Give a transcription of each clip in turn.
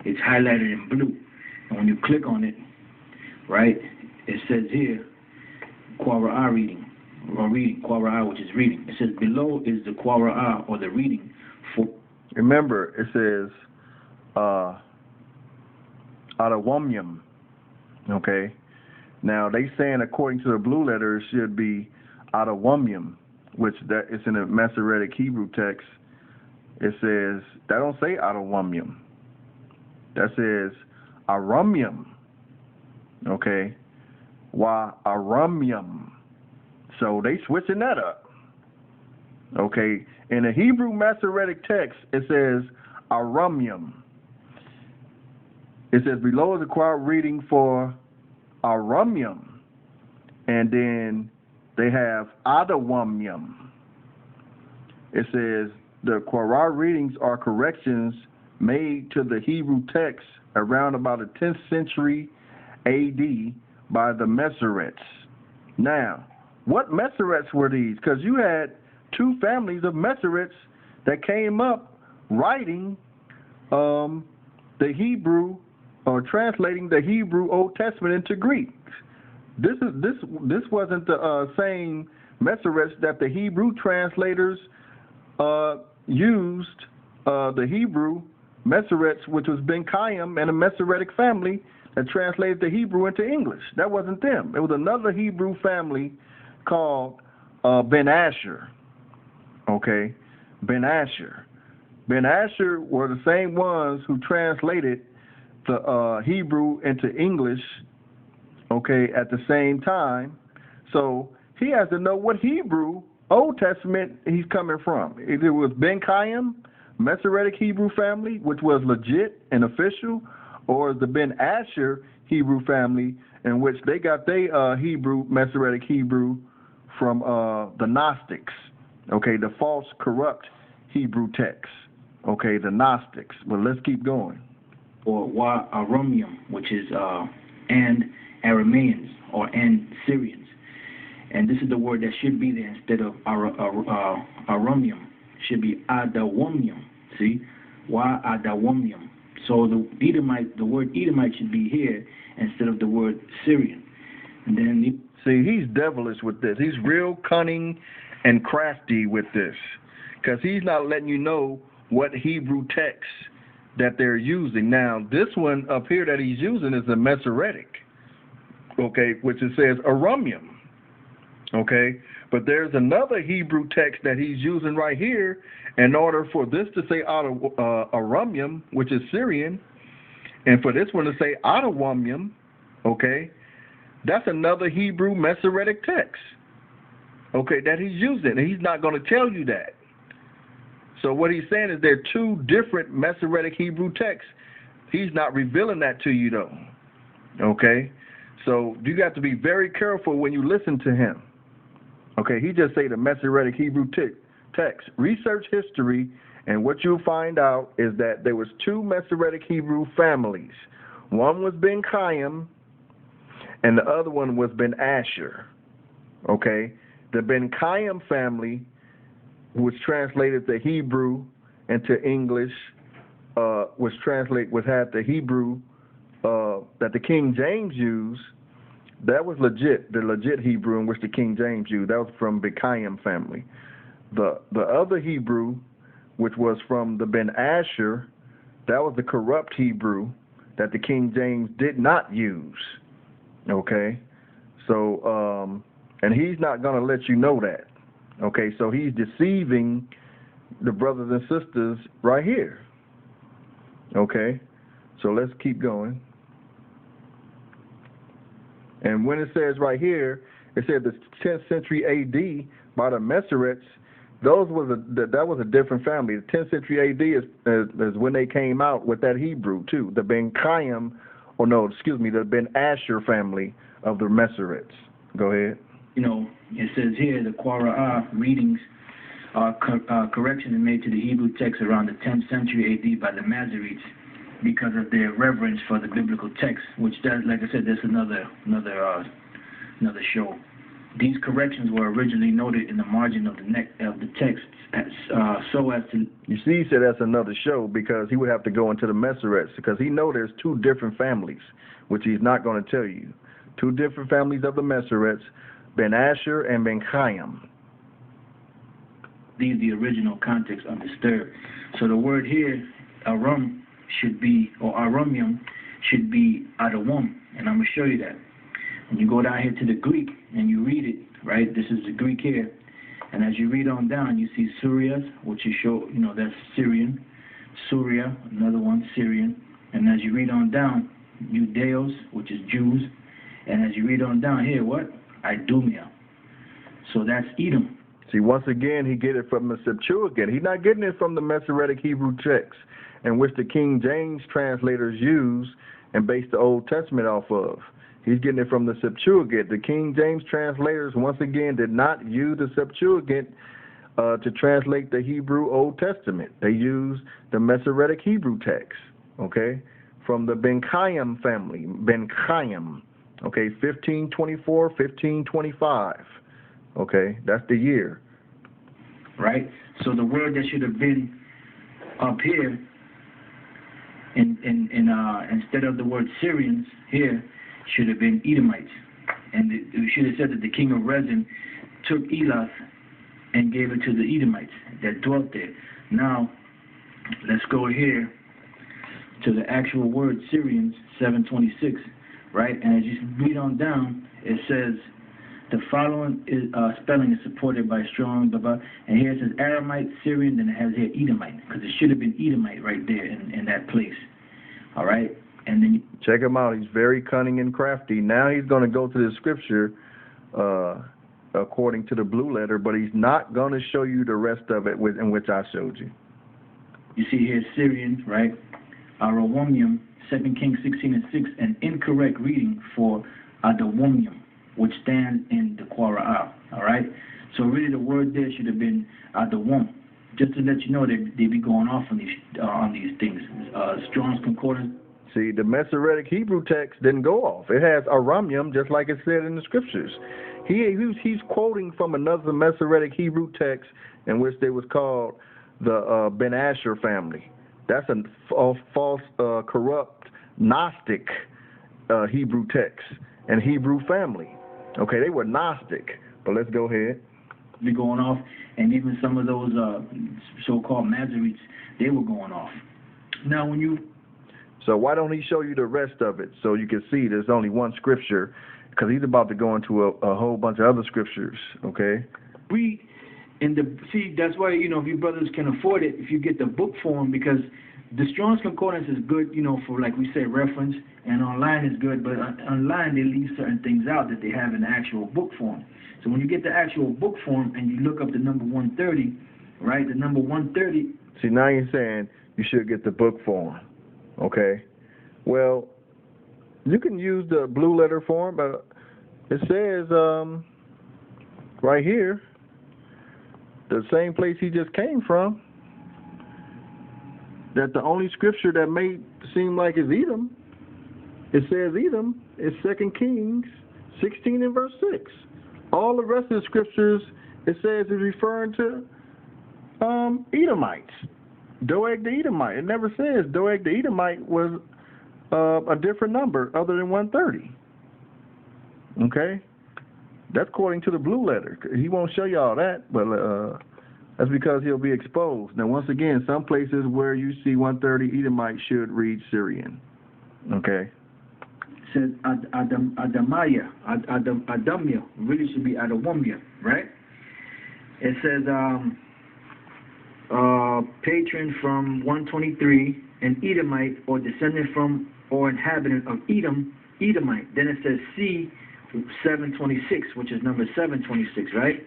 it's highlighted in blue. And when you click on it, right, it says here, Qur'an reading, or reading, Qur'an, which is reading. It says below is the Qur'an, or the reading for... Remember, it says, Adawamyam, okay? Now, they saying according to the blue letter, it should be Adawamyam, which that is in the Masoretic Hebrew text. It says, that don't say Adawamyam. That says Aramyam, okay? Wa Aramyam. So they switching that up. Okay, in the Hebrew Masoretic text, it says Aramyam. It says below is a Qur'an reading for Aramyam, and then they have Adawamyam. It says the Qur'an readings are corrections made to the Hebrew text around about the 10th century A.D. by the Masoretes. Now, what Masoretes were these? Because you had two families of Masoretes that came up writing the Hebrew, or translating the Hebrew Old Testament into Greek. This wasn't the same Masoretes that the Hebrew translators used. The Hebrew Masoretes, which was Ben Chaim and a Masoretic family that translated the Hebrew into English. That wasn't them. It was another Hebrew family called Ben Asher. Okay, Ben Asher. Ben Asher were the same ones who translated the Hebrew into English, okay, at the same time. So he has to know what Hebrew Old Testament he's coming from. Either it was Ben Chaim, Masoretic Hebrew family, which was legit and official, or the Ben Asher Hebrew family, in which they got their Hebrew, Masoretic Hebrew, from the Gnostics, okay, the false, corrupt Hebrew text, okay, the Gnostics. But let's keep going. Or Wa Aramyam, which is and Arameans, or and Syrians. And this is the word that should be there instead of Aramyam. Should be Adawamyam. See? Wa Adawamyam. So the word Edomite should be here instead of the word Syrian. And then see, he's devilish with this. He's real cunning and crafty with this, because he's not letting you know what Hebrew text that they're using. Now, this one up here that he's using is a Masoretic, okay, which it says Aramyam, okay? But there's another Hebrew text that he's using right here in order for this to say Aramyam, which is Syrian, and for this one to say Adawamyam, okay, that's another Hebrew Masoretic text, okay, that he's using, and he's not going to tell you that. So what he's saying is there are two different Masoretic Hebrew texts. He's not revealing that to you, though. Okay? So you got to be very careful when you listen to him. Okay? He just say the Masoretic Hebrew text. Research history, and what you'll find out is that there was two Masoretic Hebrew families. One was Ben Chaim, and the other one was Ben Asher. Okay? The Ben Chaim family, which translated the Hebrew into English, had the Hebrew that the King James used. That was legit, the legit Hebrew in which the King James used. That was from the Chaim family. The other Hebrew, which was from the Ben Asher, that was the corrupt Hebrew that the King James did not use. Okay? So, and he's not going to let you know that. Okay, so he's deceiving the brothers and sisters right here. Okay, so let's keep going. And when it says right here, it said the 10th century A.D. by the Masoretes, that was a different family. The 10th century A.D. is when they came out with that Hebrew too. The Ben Chaim, the Ben Asher family of the Masoretes. Go ahead. You know, it says here the Qur'an readings corrections made to the Hebrew text around the 10th century A.D. by the Masoretes because of their reverence for the biblical text, which does, like I said, there's another show These corrections were originally noted in the margin of the text so as to... You see, he said that's another show because he would have to go into the Masoretes because he know there's two different families, which he's not going to tell you. Two different families of the Masoretes, Ben Asher and Ben Chaim. These the original context undisturbed. So the word here, Arum, should be, or Arumium, should be Adawam, and I'm going to show you that. And you go down here to the Greek, and you read it, right? This is the Greek here. And as you read on down, you see Surias, which is show, that's Syrian. Suria, another one, Syrian. And as you read on down, Judeos, which is Jews. And as you read on down here, what? Idumea. So that's Edom. See, once again, he get it from the Septuagint. He's not getting it from the Masoretic Hebrew text, in which the King James translators use and base the Old Testament off of. He's getting it from the Septuagint. The King James translators, once again, did not use the Septuagint to translate the Hebrew Old Testament. They used the Masoretic Hebrew text, okay, from the Ben Chaim family, Ben Chaim, okay, 1524, 1525, okay, that's the year. Right? So the word that should have been up here, instead of the word Syrians here, should have been Edomites. And it should have said that the king of Rezin took Elath and gave it to the Edomites that dwelt there. Now, let's go here to the actual word Syrians, 726, right? And as you read on down, it says the following spelling is supported by strong, and here it says Aramite, Syrian, then it has here Edomite, because it should have been Edomite right there in that place. All right? And then check him out. He's very cunning and crafty. Now he's going to go to the scripture according to the blue letter, but he's not going to show you the rest of it in which I showed you. You see here Syrian, right? Arawomium, 2 Kings 16:6, an incorrect reading for Adawomium, which stands in the Qur'an. All right? So really the word there should have been Adawom. Just to let you know, they be going off on these things. Strong's Concordance. See, the Masoretic Hebrew text didn't go off. It has Arameum, just like it said in the scriptures. He's quoting from another Masoretic Hebrew text in which they was called the Ben Asher family. That's a false, corrupt, Gnostic Hebrew text and Hebrew family. Okay, they were Gnostic. But let's go ahead. Be going off, and even some of those so-called Masoretes, they were going off. Now, when you... So why don't he show you the rest of it so you can see there's only one scripture, because he's about to go into a whole bunch of other scriptures, okay? See, that's why, if you brothers can afford it, if you get the book form, because the Strong's Concordance is good, for, like we said, reference, and online is good, but online they leave certain things out that they have in the actual book form. So when you get the actual book form and you look up the number 130, right, the number 130... See, now you're saying you should get the book form. Okay, well, you can use the blue letter form, but it says right here, the same place he just came from, that the only scripture that may seem like is Edom, it says Edom, is 2 Kings 16 and verse 6. All the rest of the scriptures, it says, is referring to Edomites. Doeg the Edomite. It never says Doeg the Edomite was a different number other than 130. Okay? That's according to the blue letter. He won't show you all that, but that's because he'll be exposed. Now, once again, some places where you see 130 Edomite should read Syrian. Okay? It says Adamia, really should be Adawomia, right? It says... patron from 123, an Edomite or descendant from or inhabitant of Edom, Edomite. Then it says C 726, which is number 726, right?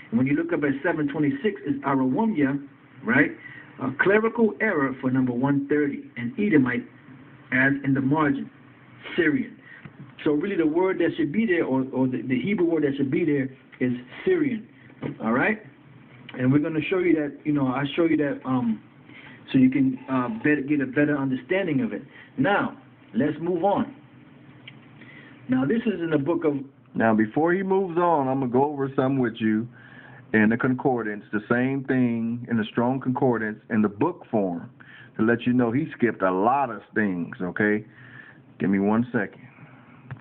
And when you look up at 726, is Arawomia, right? A clerical error for number 130, an Edomite, as in the margin, Syrian. So really the word that should be there, or the Hebrew word that should be there, is Syrian. All right? And we're going to show you that, I'll show you that so you can get a better understanding of it. Now, let's move on. Now, this is in the book of Now, before he moves on, I'm going to go over some with you in the concordance, the same thing in the Strong Concordance in the book form, to let you know he skipped a lot of things, okay? Give me 1 second.